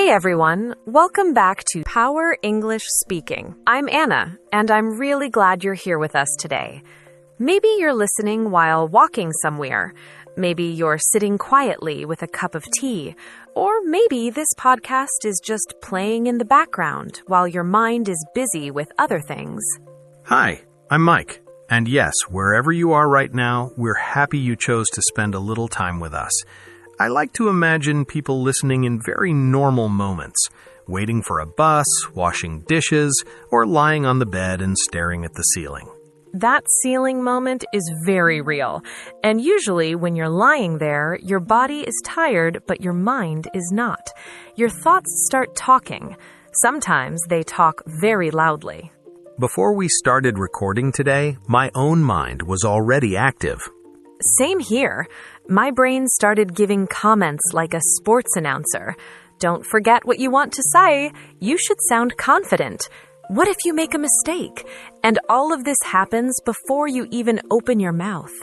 Hey everyone, welcome back to Power English Speaking. I'm Anna, and I'm really glad you're here with us today. Maybe you're listening while walking somewhere. Maybe you're sitting quietly with a cup of tea. Or maybe this podcast is just playing in the background while your mind is busy with other things. Hi, I'm Mike. And yes, wherever you are right now, we're happy you chose to spend a little time with us. I like to imagine people listening in very normal moments, waiting for a bus, washing dishes, or lying on the bed and staring at the ceiling. That ceiling moment is very real. And usually when you're lying there, your body is tired, but your mind is not. Your thoughts start talking. Sometimes they talk very loudly. Before we started recording today, my own mind was already active. Same here. My brain started giving comments like a sports announcer. Don't forget what you want to say. You should sound confident. What if you make a mistake? And all of this happens before you even open your mouth.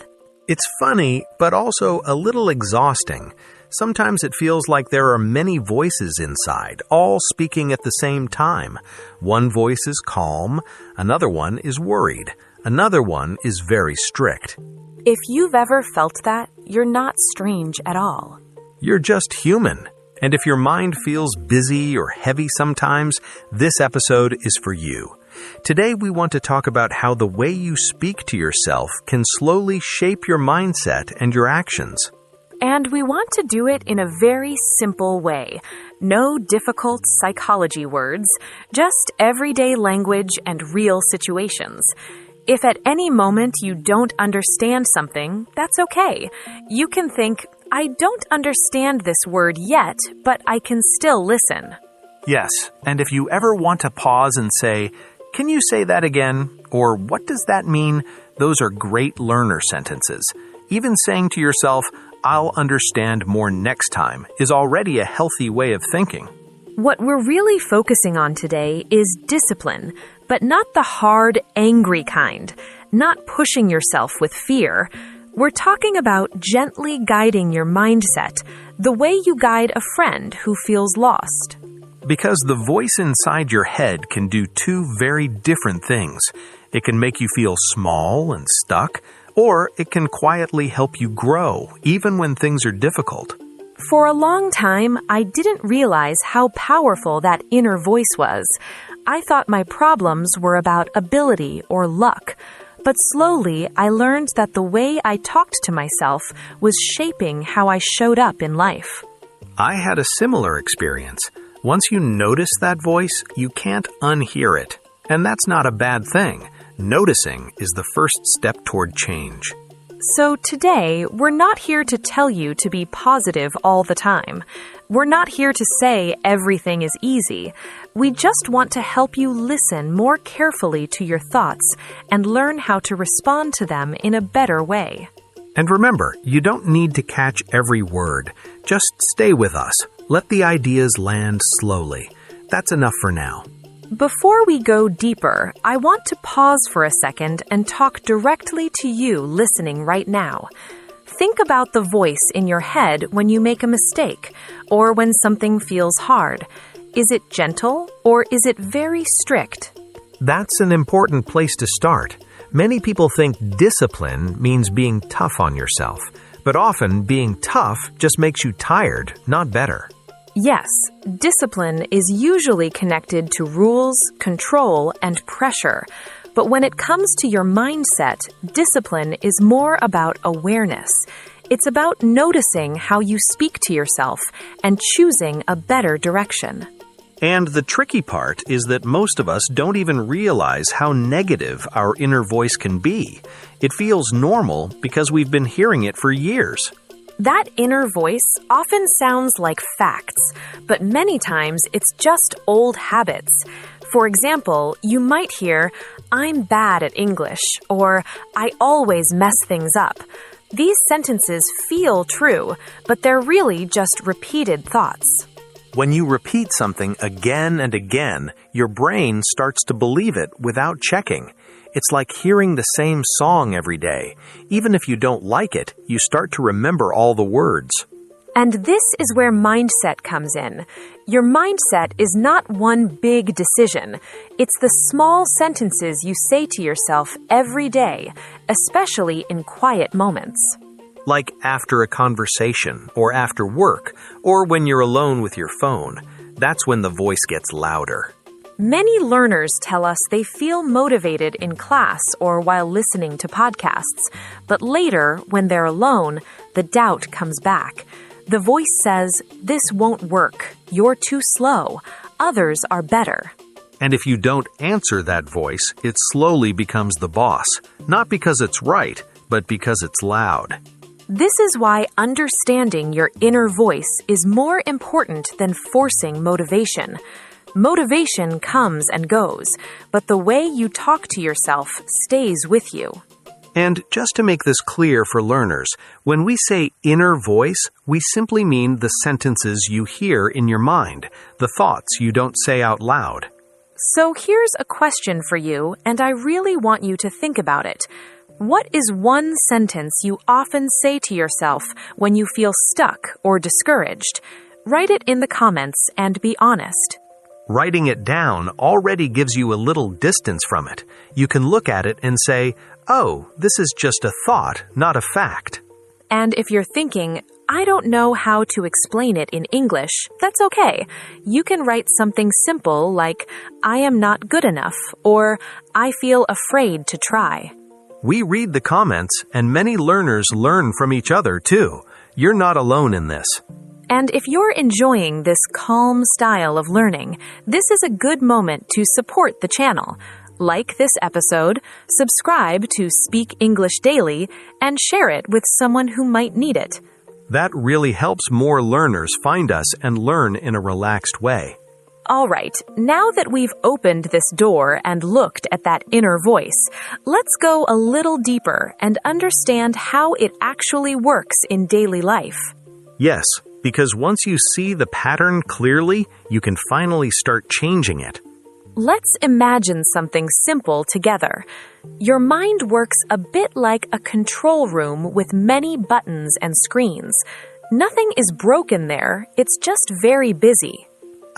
It's funny, but also a little exhausting. Sometimes it feels like there are many voices inside, all speaking at the same time. One voice is calm, another one is worried, another one is very strict. If you've ever felt that, you're not strange at all. You're just human. And if your mind feels busy or heavy sometimes, this episode is for you. Today we want to talk about how the way you speak to yourself can slowly shape your mindset and your actions. And we want to do it in a very simple way. No difficult psychology words, just everyday language and real situations. If at any moment you don't understand something, that's okay. You can think, I don't understand this word yet, but I can still listen. Yes, and if you ever want to pause and say, "Can you say that again?" or "What does that mean?" Those are great learner sentences. Even saying to yourself, "I'll understand more next time," is already a healthy way of thinking. What we're really focusing on today is discipline, but not the hard, angry kind, not pushing yourself with fear. We're talking about gently guiding your mindset, the way you guide a friend who feels lost. Because the voice inside your head can do two very different things. It can make you feel small and stuck, or it can quietly help you grow, even when things are difficult. For a long time, I didn't realize how powerful that inner voice was. I thought my problems were about ability or luck. But slowly, I learned that the way I talked to myself was shaping how I showed up in life. I had a similar experience. Once you notice that voice, you can't unhear it. And that's not a bad thing. Noticing is the first step toward change. So today, we're not here to tell you to be positive all the time. We're not here to say everything is easy. We just want to help you listen more carefully to your thoughts and learn how to respond to them in a better way. And remember, you don't need to catch every word. Just stay with us. Let the ideas land slowly. That's enough for now. Before we go deeper, I want to pause for a second and talk directly to you listening right now. Think about the voice in your head when you make a mistake or when something feels hard. Is it gentle or is it very strict? That's an important place to start. Many people think discipline means being tough on yourself, but often being tough just makes you tired, not better. Yes, discipline is usually connected to rules, control, and pressure. But when it comes to your mindset, discipline is more about awareness. It's about noticing how you speak to yourself and choosing a better direction. And the tricky part is that most of us don't even realize how negative our inner voice can be. It feels normal because we've been hearing it for years. That inner voice often sounds like facts, but many times it's just old habits. For example, you might hear, "I'm bad at English," or "I always mess things up." These sentences feel true, but they're really just repeated thoughts. When you repeat something again and again, your brain starts to believe it without checking. It's like hearing the same song every day. Even if you don't like it, you start to remember all the words. And this is where mindset comes in. Your mindset is not one big decision. It's the small sentences you say to yourself every day, especially in quiet moments. Like after a conversation, or after work, or when you're alone with your phone. That's when the voice gets louder. Many learners tell us they feel motivated in class or while listening to podcasts, but later, when they're alone, the doubt comes back. The voice says, "This won't work. You're too slow. Others are better." And if you don't answer that voice, it slowly becomes the boss. Not because it's right, but because it's loud. This is why understanding your inner voice is more important than forcing motivation. Motivation comes and goes, but the way you talk to yourself stays with you. And just to make this clear for learners, when we say inner voice, we simply mean the sentences you hear in your mind, the thoughts you don't say out loud. So here's a question for you, and I really want you to think about it. What is one sentence you often say to yourself when you feel stuck or discouraged? Write it in the comments and be honest. Writing it down already gives you a little distance from it. You can look at it and say, "Oh, this is just a thought, not a fact." And if you're thinking, "I don't know how to explain it in English," that's okay. You can write something simple like, "I am not good enough," or "I feel afraid to try." We read the comments, and many learners learn from each other, too. You're not alone in this. And if you're enjoying this calm style of learning, this is a good moment to support the channel. Like this episode, subscribe to Speak English Daily, and share it with someone who might need it. That really helps more learners find us and learn in a relaxed way. All right, now that we've opened this door and looked at that inner voice, let's go a little deeper and understand how it actually works in daily life. Yes, because once you see the pattern clearly, you can finally start changing it. Let's imagine something simple together. Your mind works a bit like a control room with many buttons and screens. Nothing is broken there, it's just very busy.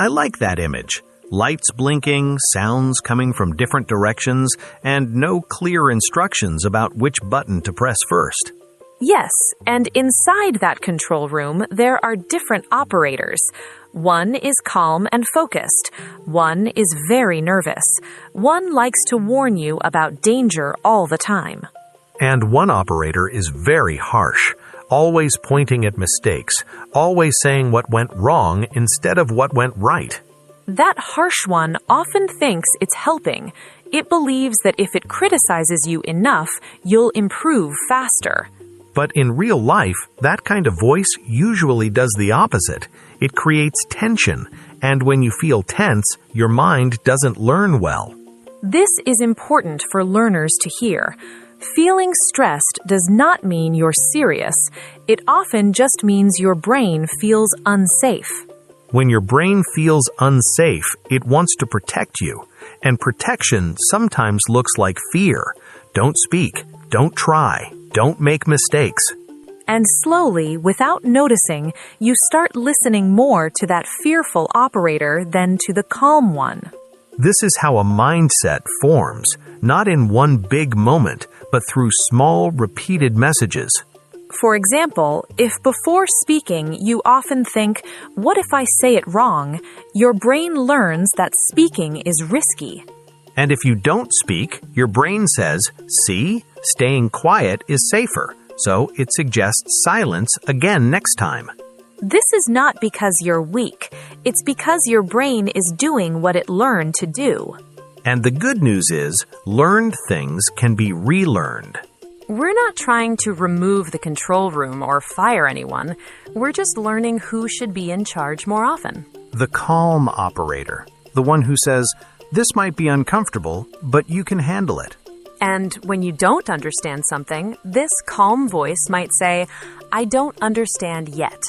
I like that image. Lights blinking, sounds coming from different directions, and no clear instructions about which button to press first. Yes, and inside that control room, there are different operators. One is calm and focused. One is very nervous. One likes to warn you about danger all the time. And one operator is very harsh, always pointing at mistakes, always saying what went wrong instead of what went right. That harsh one often thinks it's helping. It believes that if it criticizes you enough, you'll improve faster. But in real life, that kind of voice usually does the opposite. It creates tension, and when you feel tense, your mind doesn't learn well. This is important for learners to hear. Feeling stressed does not mean you're serious. It often just means your brain feels unsafe. When your brain feels unsafe, it wants to protect you. And protection sometimes looks like fear. Don't speak. Don't try. Don't make mistakes. And slowly, without noticing, you start listening more to that fearful operator than to the calm one. This is how a mindset forms, not in one big moment, but through small, repeated messages. For example, if before speaking you often think, "What if I say it wrong?" your brain learns that speaking is risky. And if you don't speak, your brain says, "See, staying quiet is safer." So it suggests silence again next time. This is not because you're weak. It's because your brain is doing what it learned to do. And the good news is, learned things can be relearned. We're not trying to remove the control room or fire anyone. We're just learning who should be in charge more often. The calm operator, the one who says, "This might be uncomfortable, but you can handle it." And when you don't understand something, this calm voice might say, "I don't understand yet."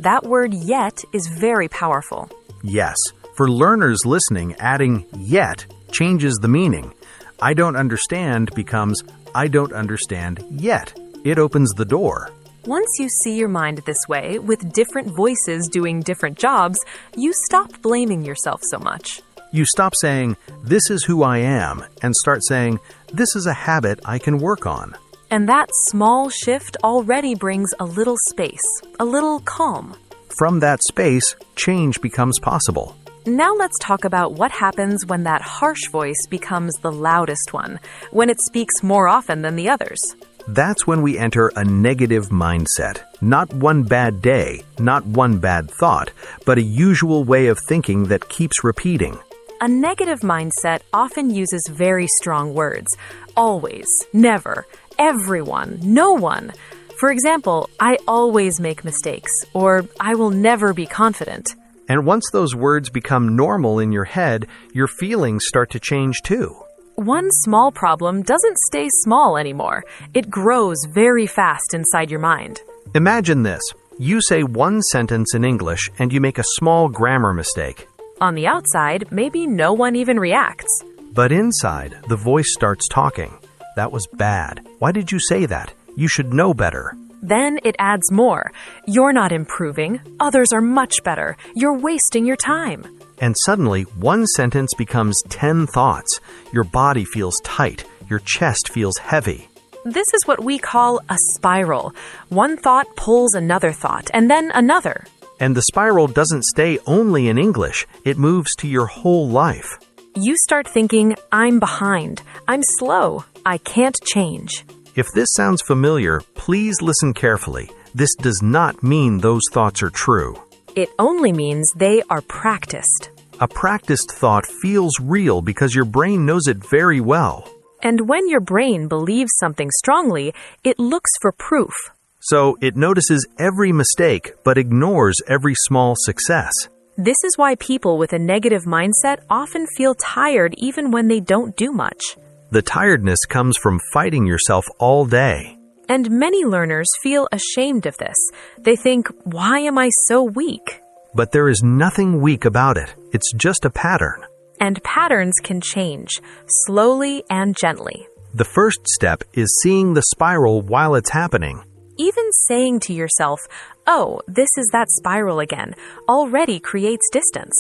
That word "yet" is very powerful. Yes, for learners listening, adding "yet" changes the meaning. "I don't understand" becomes "I don't understand yet." It opens the door. Once you see your mind this way, with different voices doing different jobs, you stop blaming yourself so much. You stop saying, "This is who I am," and start saying, "This is a habit I can work on." And that small shift already brings a little space, a little calm. From that space, change becomes possible. Now let's talk about what happens when that harsh voice becomes the loudest one, when it speaks more often than the others. That's when we enter a negative mindset. Not one bad day, not one bad thought, but a usual way of thinking that keeps repeating. A negative mindset often uses very strong words. Always, never, everyone, no one. For example, I always make mistakes, or I will never be confident. And once those words become normal in your head, your feelings start to change too. One small problem doesn't stay small anymore. It grows very fast inside your mind. Imagine this. You say one sentence in English and you make a small grammar mistake. On the outside, maybe no one even reacts. But inside, the voice starts talking. "That was bad. Why did you say that? You should know better." Then it adds more. You're not improving. Others are much better. You're wasting your time. And suddenly, one sentence becomes 10 thoughts. Your body feels tight. Your chest feels heavy. This is what we call a spiral. One thought pulls another thought, and then another. And the spiral doesn't stay only in English. It moves to your whole life. You start thinking, I'm behind. I'm slow. I can't change. If this sounds familiar, please listen carefully. This does not mean those thoughts are true. It only means they are practiced. A practiced thought feels real because your brain knows it very well. And when your brain believes something strongly, it looks for proof. So it notices every mistake but ignores every small success. This is why people with a negative mindset often feel tired even when they don't do much. The tiredness comes from fighting yourself all day. And many learners feel ashamed of this. They think, why am I so weak? But there is nothing weak about it. It's just a pattern. And patterns can change, slowly and gently. The first step is seeing the spiral while it's happening. Even saying to yourself, oh, this is that spiral again, already creates distance.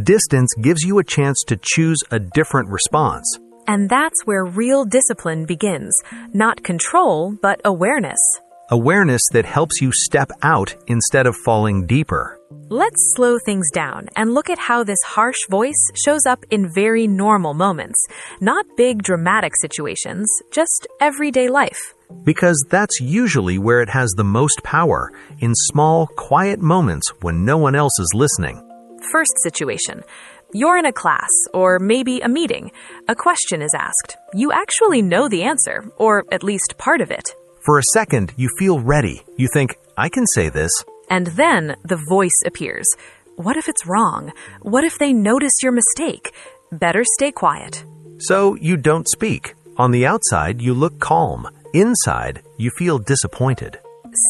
Distance gives you a chance to choose a different response. And that's where real discipline begins. Not control, but awareness. Awareness that helps you step out instead of falling deeper. Let's slow things down and look at how this harsh voice shows up in very normal moments. Not big dramatic situations, just everyday life. Because that's usually where it has the most power, in small, quiet moments when no one else is listening. First situation. You're in a class, or maybe a meeting. A question is asked. You actually know the answer, or at least part of it. For a second, you feel ready. You think, I can say this. And then the voice appears. What if it's wrong? What if they notice your mistake? Better stay quiet. So you don't speak. On the outside, you look calm. Inside, you feel disappointed.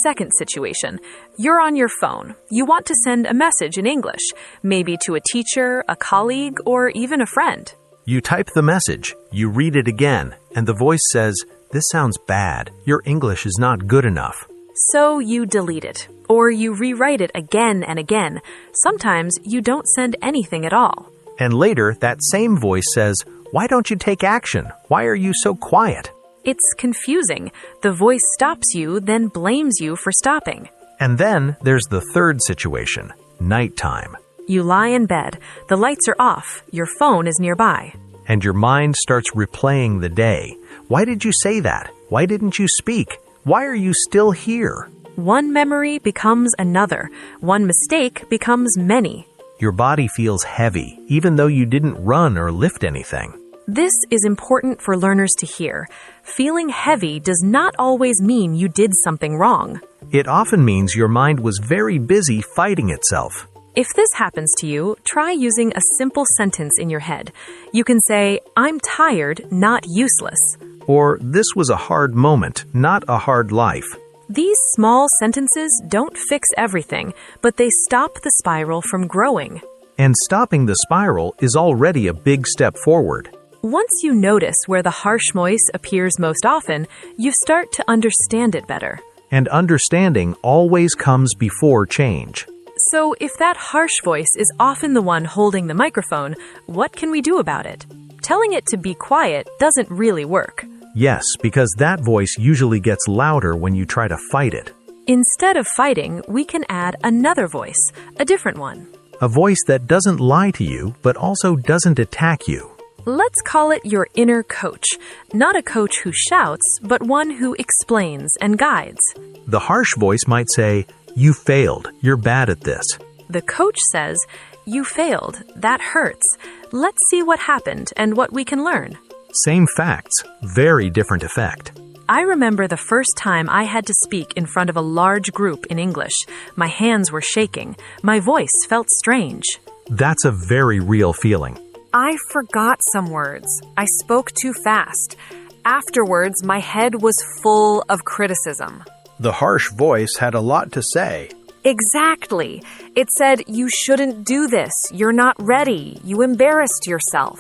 Second situation. You're on your phone. You want to send a message in English, maybe to a teacher, a colleague, or even a friend. You type the message, you read it again, and the voice says, "This sounds bad. Your English is not good enough." So you delete it, or you rewrite it again and again. Sometimes you don't send anything at all. And later, that same voice says, "Why don't you take action? Why are you so quiet?" It's confusing. The voice stops you, then blames you for stopping. And then there's the third situation, nighttime. You lie in bed. The lights are off. Your phone is nearby. And your mind starts replaying the day. Why did you say that? Why didn't you speak? Why are you still here? One memory becomes another. One mistake becomes many. Your body feels heavy, even though you didn't run or lift anything. This is important for learners to hear. Feeling heavy does not always mean you did something wrong. It often means your mind was very busy fighting itself. If this happens to you, try using a simple sentence in your head. You can say, I'm tired, not useless. Or, this was a hard moment, not a hard life. These small sentences don't fix everything, but they stop the spiral from growing. And stopping the spiral is already a big step forward. Once you notice where the harsh voice appears most often, you start to understand it better. And understanding always comes before change. So, if that harsh voice is often the one holding the microphone, what can we do about it? Telling it to be quiet doesn't really work. Yes, because that voice usually gets louder when you try to fight it. Instead of fighting, we can add another voice, a different one. A voice that doesn't lie to you, but also doesn't attack you. Let's call it your inner coach. Not a coach who shouts, but one who explains and guides. The harsh voice might say, "You failed. You're bad at this." The coach says, "You failed. That hurts. Let's see what happened and what we can learn." Same facts, very different effect. I remember the first time I had to speak in front of a large group in English. My hands were shaking. My voice felt strange. That's a very real feeling. I forgot some words. I spoke too fast. Afterwards, my head was full of criticism. The harsh voice had a lot to say. Exactly. It said, "You shouldn't do this. You're not ready. You embarrassed yourself."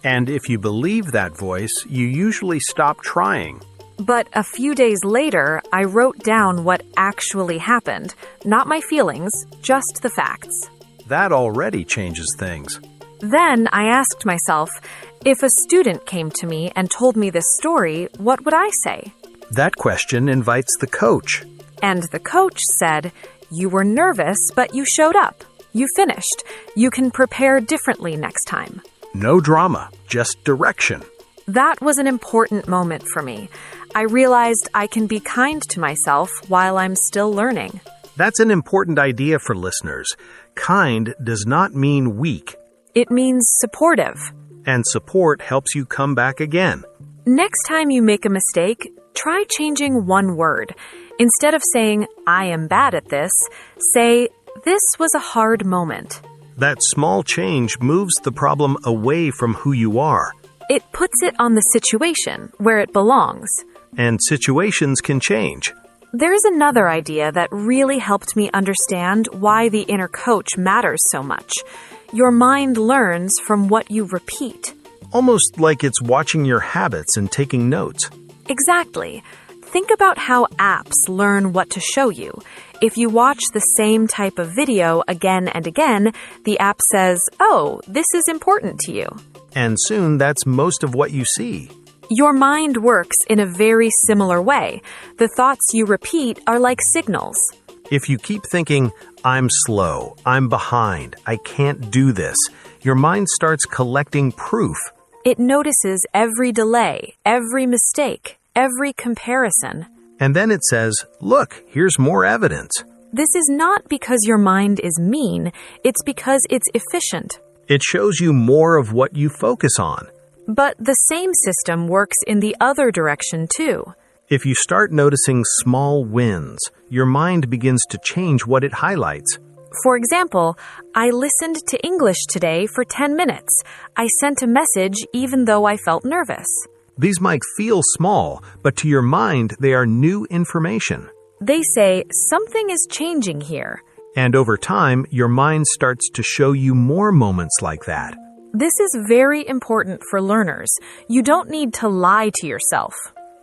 And if you believe that voice, you usually stop trying. But a few days later, I wrote down what actually happened. Not my feelings, just the facts. That already changes things. Then I asked myself, if a student came to me and told me this story, what would I say? That question invites the coach. And the coach said, "You were nervous, but you showed up. You finished. You can prepare differently next time." No drama, just direction. That was an important moment for me. I realized I can be kind to myself while I'm still learning. That's an important idea for listeners. Kind does not mean weak. It means supportive. And support helps you come back again. Next time you make a mistake, try changing one word. Instead of saying, "I am bad at this," say, "This was a hard moment." That small change moves the problem away from who you are. It puts it on the situation where it belongs. And situations can change. There's another idea that really helped me understand why the inner coach matters so much. Your mind learns from what you repeat. Almost like it's watching your habits and taking notes. Exactly. Think about how apps learn what to show you. If you watch the same type of video again and again, the app says, "Oh, this is important to you." And soon that's most of what you see. Your mind works in a very similar way. The thoughts you repeat are like signals. If you keep thinking, "I'm slow, I'm behind, I can't do this," your mind starts collecting proof. It notices every delay, every mistake, every comparison. And then it says, "Look, here's more evidence." This is not because your mind is mean, it's because it's efficient. It shows you more of what you focus on. But the same system works in the other direction too. If you start noticing small wins, your mind begins to change what it highlights. For example, I listened to English today for 10 minutes. I sent a message even though I felt nervous. These might feel small, but to your mind, they are new information. They say, something is changing here. And over time, your mind starts to show you more moments like that. This is very important for learners. You don't need to lie to yourself.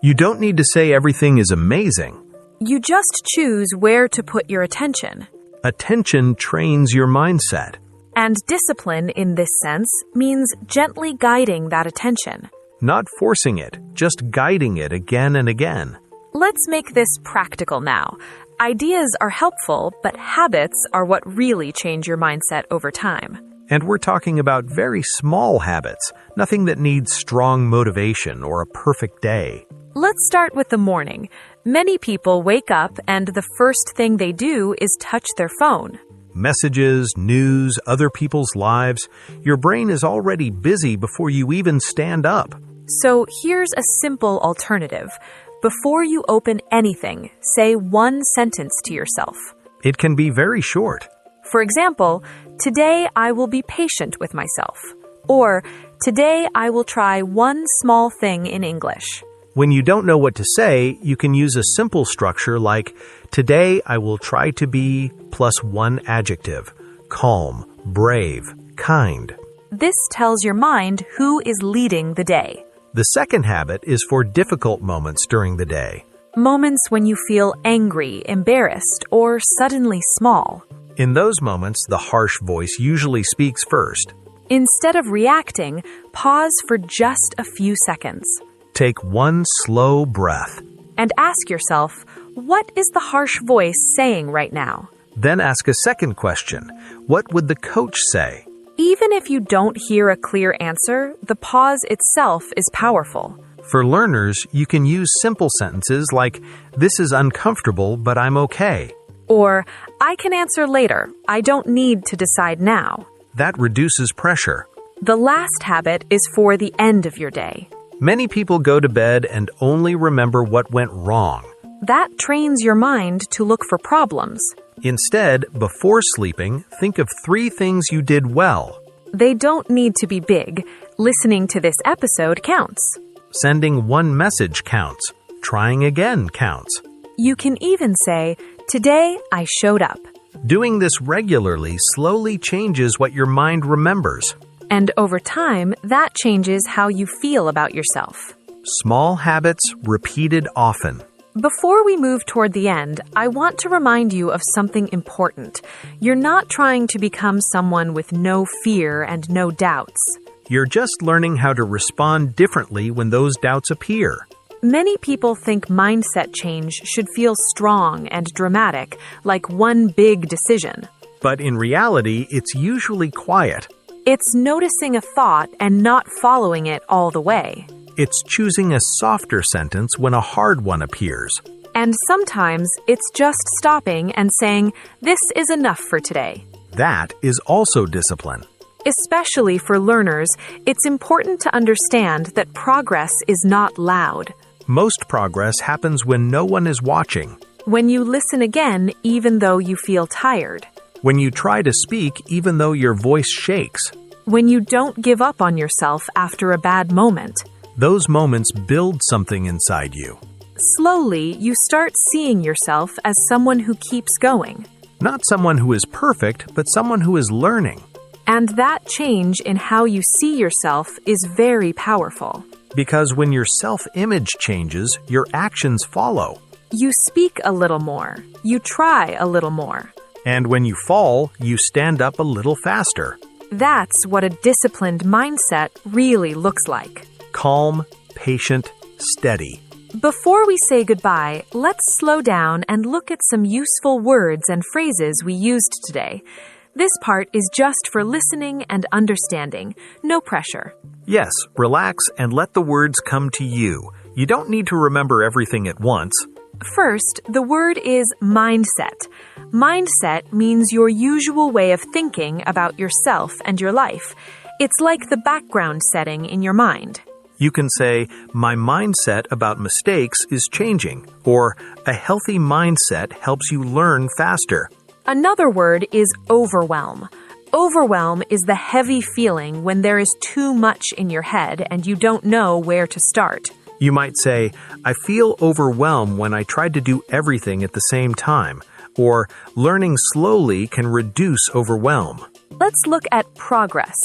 You don't need to say everything is amazing. You just choose where to put your attention. Attention trains your mindset. And discipline, in this sense, means gently guiding that attention. Not forcing it, just guiding it again and again. Let's make this practical now. Ideas are helpful, but habits are what really change your mindset over time. And we're talking about very small habits, nothing that needs strong motivation or a perfect day. Let's start with the morning. Many people wake up and the first thing they do is touch their phone. Messages, news, other people's lives. Your brain is already busy before you even stand up. So here's a simple alternative. Before you open anything, say one sentence to yourself. It can be very short. For example, today I will be patient with myself. Or, today I will try one small thing in English. When you don't know what to say, you can use a simple structure like, today I will try to be plus one adjective, calm, brave, kind. This tells your mind who is leading the day. The second habit is for difficult moments during the day. Moments when you feel angry, embarrassed, or suddenly small. In those moments, the harsh voice usually speaks first. Instead of reacting, pause for just a few seconds. Take one slow breath. And ask yourself, what is the harsh voice saying right now? Then ask a second question. What would the coach say? Even if you don't hear a clear answer, the pause itself is powerful. For learners, you can use simple sentences like, "This is uncomfortable, but I'm okay." Or, I can answer later. I don't need to decide now. That reduces pressure. The last habit is for the end of your day. Many people go to bed and only remember what went wrong. That trains your mind to look for problems. Instead, before sleeping, think of 3 things you did well. They don't need to be big. Listening to this episode counts. Sending one message counts. Trying again counts. You can even say, today I showed up. Doing this regularly slowly changes what your mind remembers. And over time, that changes how you feel about yourself. Small habits repeated often. Before we move toward the end, I want to remind you of something important. You're not trying to become someone with no fear and no doubts. You're just learning how to respond differently when those doubts appear. Many people think mindset change should feel strong and dramatic, like one big decision. But in reality, it's usually quiet. It's noticing a thought and not following it all the way. It's choosing a softer sentence when a hard one appears. And sometimes it's just stopping and saying, this is enough for today. That is also discipline. Especially for learners, it's important to understand that progress is not loud. Most progress happens when no one is watching. When you listen again, even though you feel tired. When you try to speak, even though your voice shakes. When you don't give up on yourself after a bad moment. Those moments build something inside you. Slowly, you start seeing yourself as someone who keeps going. Not someone who is perfect, but someone who is learning. And that change in how you see yourself is very powerful. Because when your self-image changes, your actions follow. You speak a little more. You try a little more. And when you fall, you stand up a little faster. That's what a disciplined mindset really looks like. Calm, patient, steady. Before we say goodbye, let's slow down and look at some useful words and phrases we used today. This part is just for listening and understanding. No pressure. Yes, relax and let the words come to you. You don't need to remember everything at once. First, the word is mindset. Mindset means your usual way of thinking about yourself and your life. It's like the background setting in your mind. You can say, my mindset about mistakes is changing, or a healthy mindset helps you learn faster. Another word is overwhelm. Overwhelm is the heavy feeling when there is too much in your head and you don't know where to start. You might say, I feel overwhelmed when I try to do everything at the same time, or learning slowly can reduce overwhelm. Let's look at progress.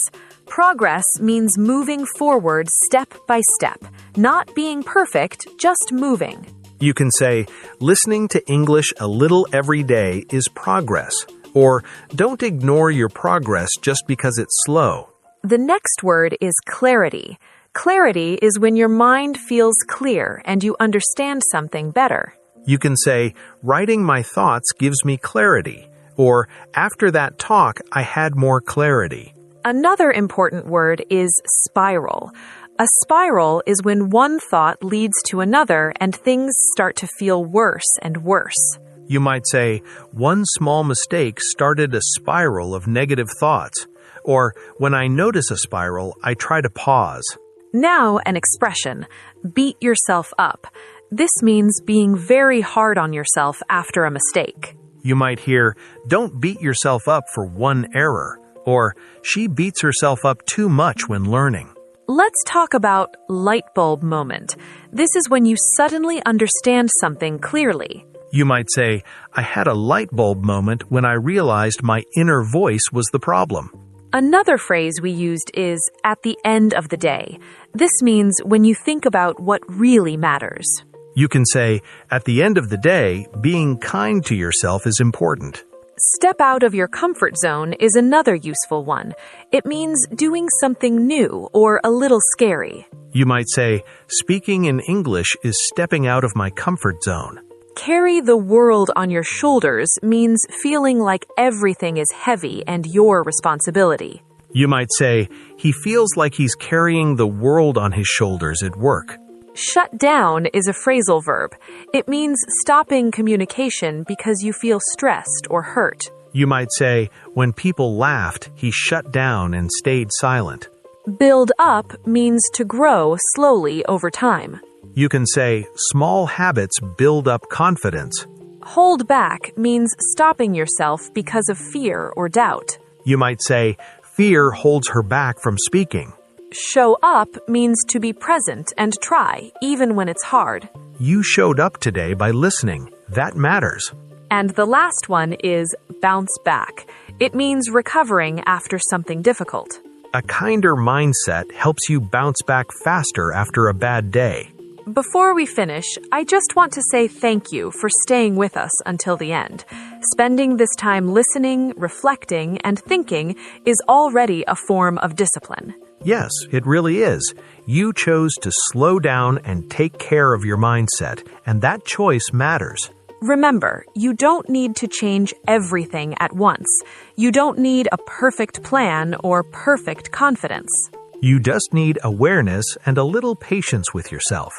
Progress means moving forward step by step, not being perfect, just moving. You can say, listening to English a little every day is progress, or don't ignore your progress just because it's slow. The next word is clarity. Clarity is when your mind feels clear and you understand something better. You can say, writing my thoughts gives me clarity, or after that talk, I had more clarity. Another important word is spiral. A spiral is when one thought leads to another and things start to feel worse and worse. You might say, one small mistake started a spiral of negative thoughts. Or, when I notice a spiral, I try to pause. Now, an expression, beat yourself up. This means being very hard on yourself after a mistake. You might hear, don't beat yourself up for one error. Or, she beats herself up too much when learning. Let's talk about light bulb moment. This is when you suddenly understand something clearly. You might say, I had a light bulb moment when I realized my inner voice was the problem. Another phrase we used is at the end of the day. This means when you think about what really matters. You can say, at the end of the day, being kind to yourself is important. Step out of your comfort zone is another useful one. It means doing something new or a little scary. You might say, speaking in English is stepping out of my comfort zone. Carry the world on your shoulders means feeling like everything is heavy and your responsibility. You might say, he feels like he's carrying the world on his shoulders at work. Shut down is a phrasal verb. It means stopping communication because you feel stressed or hurt. You might say, when people laughed, he shut down and stayed silent. Build up means to grow slowly over time. You can say, small habits build up confidence. Hold back means stopping yourself because of fear or doubt. You might say, fear holds her back from speaking. Show up means to be present and try, even when it's hard. You showed up today by listening. That matters. And the last one is bounce back. It means recovering after something difficult. A kinder mindset helps you bounce back faster after a bad day. Before we finish, I just want to say thank you for staying with us until the end. Spending this time listening, reflecting, and thinking is already a form of discipline. Yes, it really is. You chose to slow down and take care of your mindset, and that choice matters. Remember, you don't need to change everything at once. You don't need a perfect plan or perfect confidence. You just need awareness and a little patience with yourself.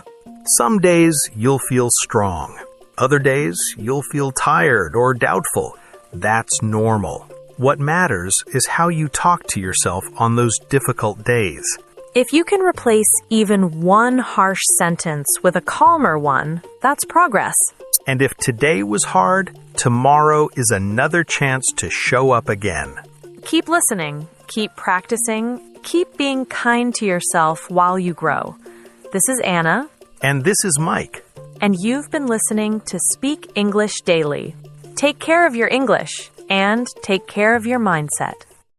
Some days you'll feel strong. Other days you'll feel tired or doubtful. That's normal. What matters is how you talk to yourself on those difficult days. If you can replace even one harsh sentence with a calmer one, that's progress. And if today was hard, tomorrow is another chance to show up again. Keep listening, keep practicing, keep being kind to yourself while you grow. This is Anna. And this is Mike. And you've been listening to Speak English Daily. Take care of your English and take care of your mindset.